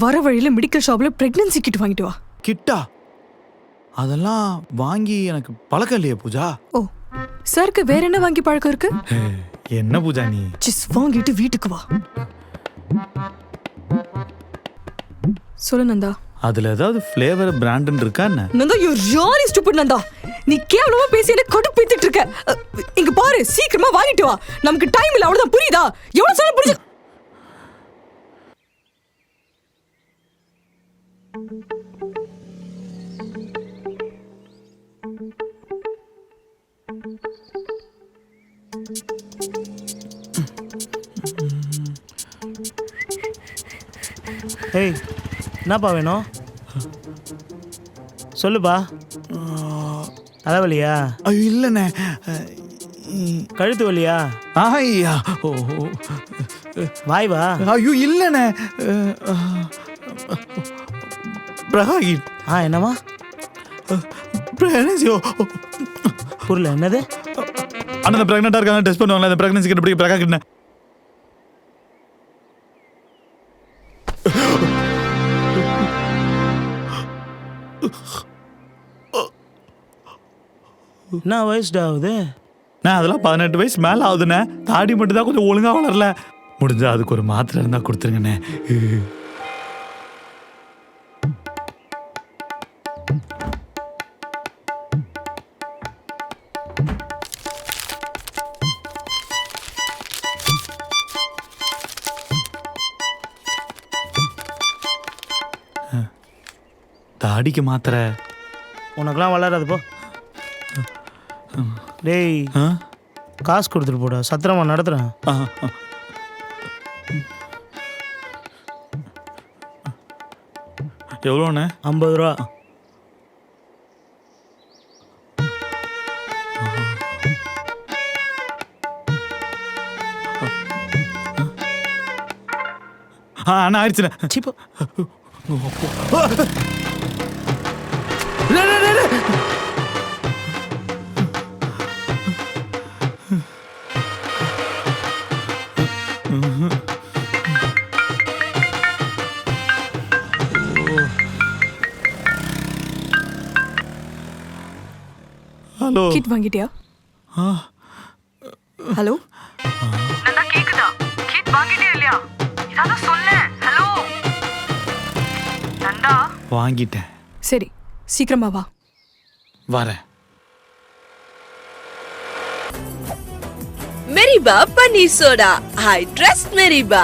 வர வழியில மெடிக்கல் ஷாப்ல பிரெக்னன்சி கிட் வாங்கிட்டு வா. கிட்டா? அதெல்லாம் வாங்கி எனக்கு பழக்கம் இல்லையே பூஜா. ஓ, சருக்கு வேற என்ன வாங்கி பழக்கம் இருக்கு? என்ன பூஜா நீ? ஜிஸ் வாங்கிட்டு வீட்டுக்கு வா. சொல்லு நந்தா. அதுல ஏதாவது ஃப்ளேவர் பிராண்ட் இருக்கா என்ன? Nanda, you really stupid Nanda. நீ கேவலமா பேசி என்ன கடுப்பேத்திட்டு இருக்க. இங்க பாரு, சீக்கிரமா வாங்கிட்டு வா. நமக்கு டைம் இல்ல, அவ்வளவுதான். புரியுதா? எவ்வளவு சொல்ல புரியுது? ஏய், என்னப்பா வேணும்? சொல்லுப்பா. தலைவலியா? ஐயோ இல்லண்ணே. கழுத்து வலியா? ஐயா, ஓ, வாய்வா? ஐயோ இல்லண்ணே. பிரகாகிட். என்னவா? பிரெக்னன்சி. புரியல, என்னது? அண்ணா பிரெக்னெண்டா இருக்காங்க, டெஸ்ட் பண்ணுவாங்களா? அந்த பிரெக்னன்சி கிட்ட பிடிக்க பிரகாகிட்ண்ணே. என்ன வயசுடா ஆகுது? நான் அதெல்லாம் 18 வயசு மேலே ஆகுதுண்ணே. தாடி மட்டும் தான் கொஞ்சம் ஒழுங்கா வளரல. முடிஞ்சா அதுக்கு ஒரு மாத்திரை இருந்தா கொடுத்துருங்கண்ணே. தாடிக்கு மாத்திரை? உனக்கெல்லாம் வளராது போ. டேய், காசு கொடுத்துட்டு போடா, சத்திரமா நடத்துறேன். எவ்வளோண்ணே? 50 ரூபா. அண்ணா ஆயிடுச்சுண்ணே. சீப்பா. ஹலோ, கிட் வாங்கிட்டியா? ஹலோ நந்தா, கேக்குதா? கிட் வாங்கிட்டியா இல்லையா? இதால சொல்ல. ஹலோ நந்தா. வாங்கிட்டேன். சரி, சீக்கிரமா வா. வரேன். Meriba Paneer Soda. I trust Meriba.